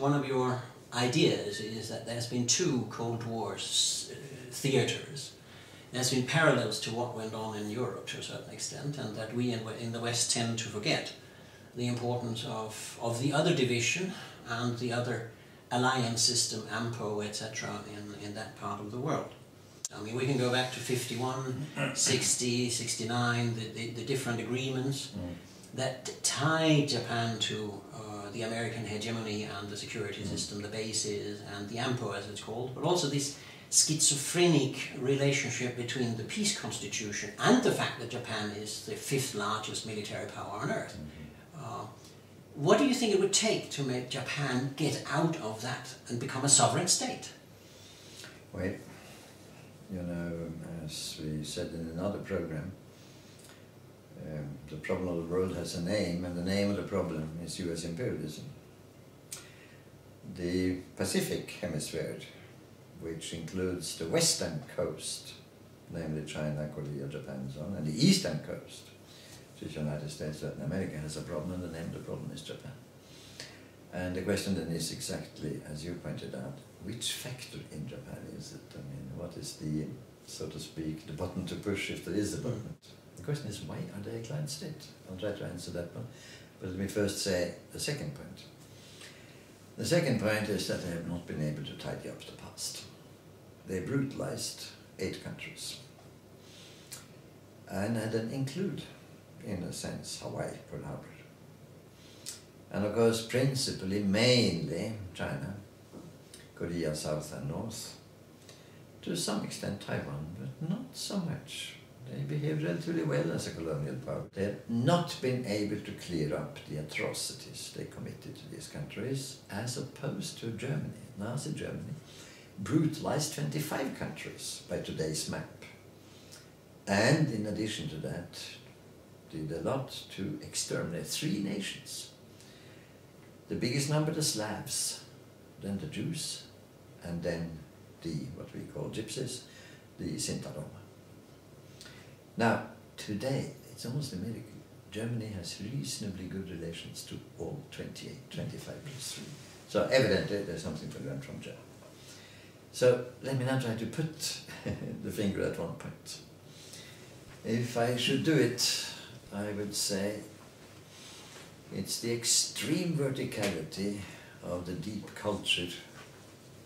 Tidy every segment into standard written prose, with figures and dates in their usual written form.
one of your ideas is that there's been two Cold Wars theaters. There's been parallels to what went on in Europe to a certain extent, and that we in the West tend to forget the importance of the other division and the other alliance system, AMPO, etc. in that part of the world. I mean, we can go back to 51, 60, 69, the different agreements that tied Japan to the American hegemony and the security system, the bases, and the AMPO as it's called, but also this schizophrenic relationship between the peace constitution and the fact that Japan is the 5th largest military power on earth. What do you think it would take to make Japan get out of that and become a sovereign state? Well, you know, as we said in another program, the problem of the world has a name, and the name of the problem is US imperialism. The Pacific Hemisphere, which includes the western coast, namely China, Korea, Japan and so on, and the eastern coast, which is the United States, Latin America, has a problem, and the name of the problem is Japan. And the question then is exactly, as you pointed out, which factor in Japan is it? I mean, what is the, so to speak, the button to push if there is a button? The question is, why are they a client state? I'll try to answer that one, but let me first say the second point. The second point is that they have not been able to tidy up the past. They brutalized 8 countries and then include, in a sense, Hawaii, Pearl Harbor. And of course, principally, mainly China, Korea, South and North, to some extent Taiwan, but not so much. They behaved relatively well as a colonial power. They have not been able to clear up the atrocities they committed to these countries, as opposed to Germany. Nazi Germany brutalized 25 countries by today's map. And in addition to that, did a lot to exterminate 3 nations. The biggest number, the Slavs, then the Jews, and then what we call gypsies, the Sinti Roma. Now, today, it's almost a miracle. Germany has reasonably good relations to all 28, 25 plus 3. So evidently, there's something to learn from Germany. So let me now try to put the finger at one point. If I should do it, I would say it's the extreme verticality of the deep culture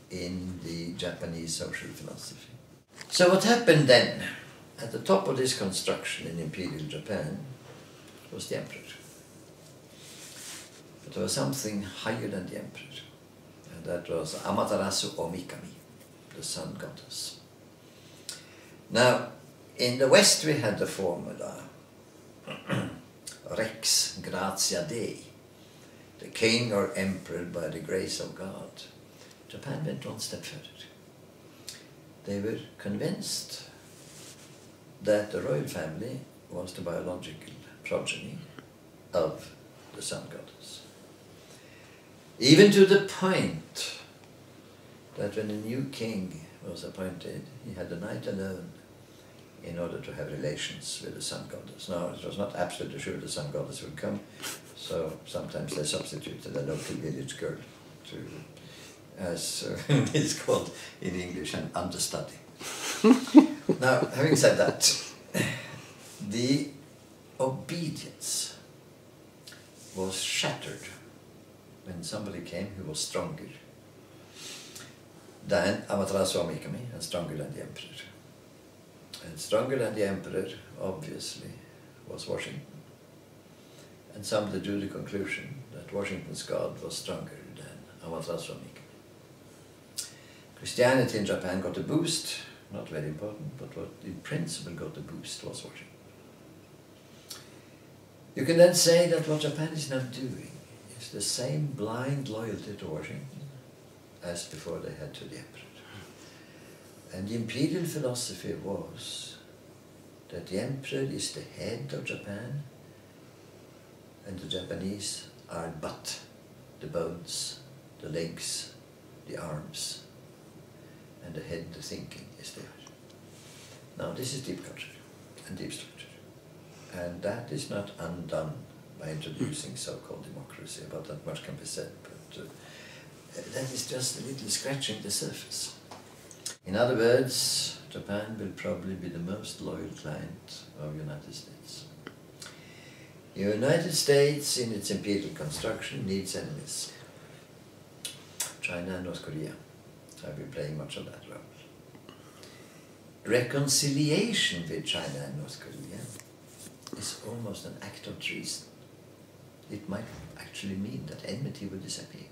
in the Japanese social philosophy. So what happened then, at the top of this construction in Imperial Japan, was the emperor. But there was something higher than the emperor, and that was Amaterasu or Mikami, the sun goddess. Now, in the West we had the formula Rex gratia Dei, the king or emperor by the grace of God. Japan went one step further. They were convinced that the royal family was the biological progeny of the sun goddess. Even to the point that when a new king was appointed, he had a night alone in order to have relations with the sun goddess. Now, it was not absolutely sure the sun goddess would come, so sometimes they substituted a local village girl to, as it's called in English, an understudy. Now, having said that, the obedience was shattered when somebody came who was stronger than Amaterasu or Mikami and stronger than the emperor. And stronger than the emperor, obviously, was Washington. And somebody drew the conclusion that Washington's God was stronger than Amaterasu or Mikami. Christianity in Japan got a boost, not very important, but what in principle got a boost was Washington. You can then say that what Japan is now doing is the same blind loyalty to Washington as before they had to the emperor. And the imperial philosophy was that the emperor is the head of Japan and the Japanese are but the bones, the legs, the arms, and the head, the thinking is there. Now this is deep culture and deep structure. And that is not undone by introducing so-called democracy. About that much can be said. But that is just a little scratching the surface. In other words, Japan will probably be the most loyal client of the United States. The United States, in its imperial construction, needs enemies. China and North Korea have been playing much of that role. Reconciliation with China and North Korea is almost an act of treason. It might actually mean that enmity will disappear.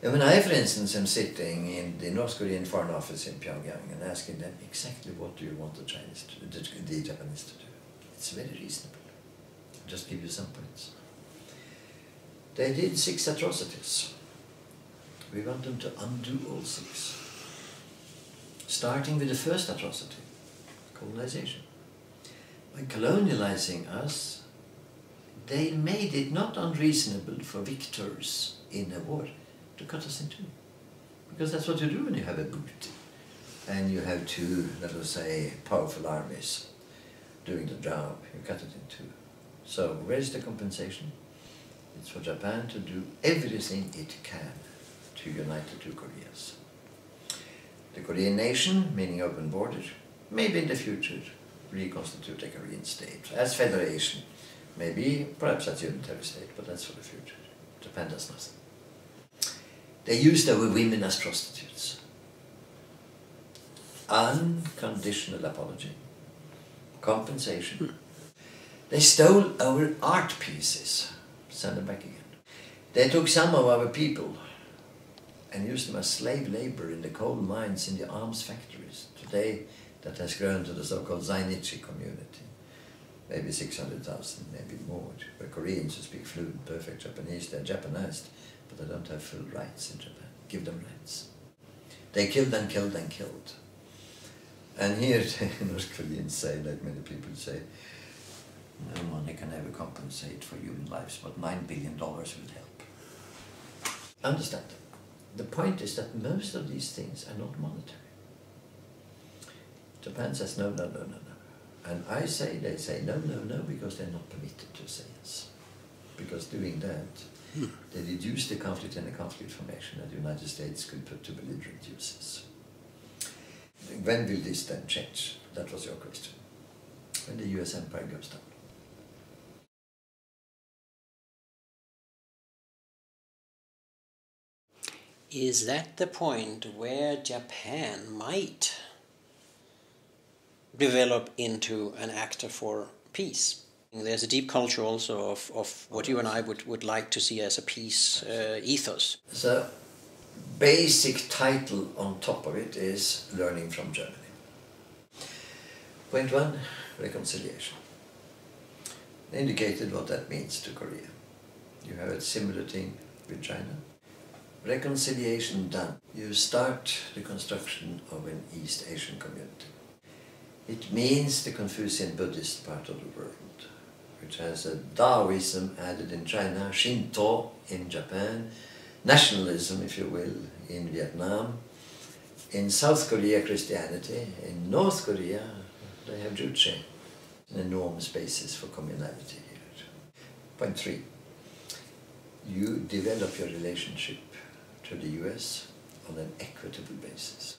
And when I, for instance, am sitting in the North Korean Foreign Office in Pyongyang and asking them exactly what do you want the Japanese to do, it's very reasonable. I'll just give you some points. They did 6 atrocities. We want them to undo all 6. Starting with the first atrocity, colonization. By colonializing us, they made it not unreasonable for victors in a war to cut us in two. Because that's what you do when you have a booty. And you have 2, let us say, powerful armies doing the job. You cut it in 2. So where's the compensation? It's for Japan to do everything it can to unite the 2 Koreas. The Korean nation, meaning open border, maybe in the future reconstitute a Korean state as federation. Maybe, perhaps as unitary state, but that's for the future. Japan does nothing. They used our women as prostitutes. Unconditional apology. Compensation. They stole our art pieces. Send them back again. They took some of our people and used them as slave labor in the coal mines in the arms factories. Today, that has grown to the so-called Zainichi community. Maybe 600,000, maybe more. Where Koreans who speak fluent, perfect Japanese, they're Japanized, but they don't have full rights in Japan. Give them rights. They killed and killed and killed. And here North Koreans say, like many people say, no money can ever compensate for human lives, but $9 billion will help. Understand, the point is that most of these things are not monetary. Japan says no, no, no, no, no. And I say, they say no, no, no, because they're not permitted to say yes. Because doing that, they reduce the conflict in a conflict formation that the United States could put to belligerent uses. When will this then change? That was your question. When the US empire goes down. Is that the point where Japan might develop into an actor for peace? There's a deep culture also of what you and I would like to see as a peace ethos. So, basic title on top of it is Learning from Germany. Point 1, reconciliation. I indicated what that means to Korea. You have a similar thing with China. Reconciliation done. You start the construction of an East Asian community. It means the Confucian Buddhist part of the world, which has a Taoism added in China, Shinto in Japan, nationalism, if you will, in Vietnam, in South Korea, Christianity, in North Korea, they have Juche, an enormous basis for communality here. Point 3, you develop your relationship to the US on an equitable basis.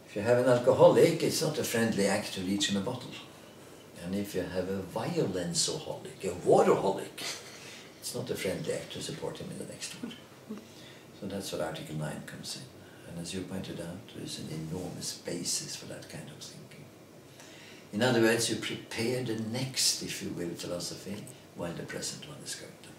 If you have an alcoholic, it's not a friendly act to reach him a bottle. And if you have a violenceaholic, a waraholic, it's not a friendly act to support him in the next war. So that's where Article 9 comes in. And as you pointed out, there is an enormous basis for that kind of thinking. In other words, you prepare the next, if you will, philosophy while the present one is going down.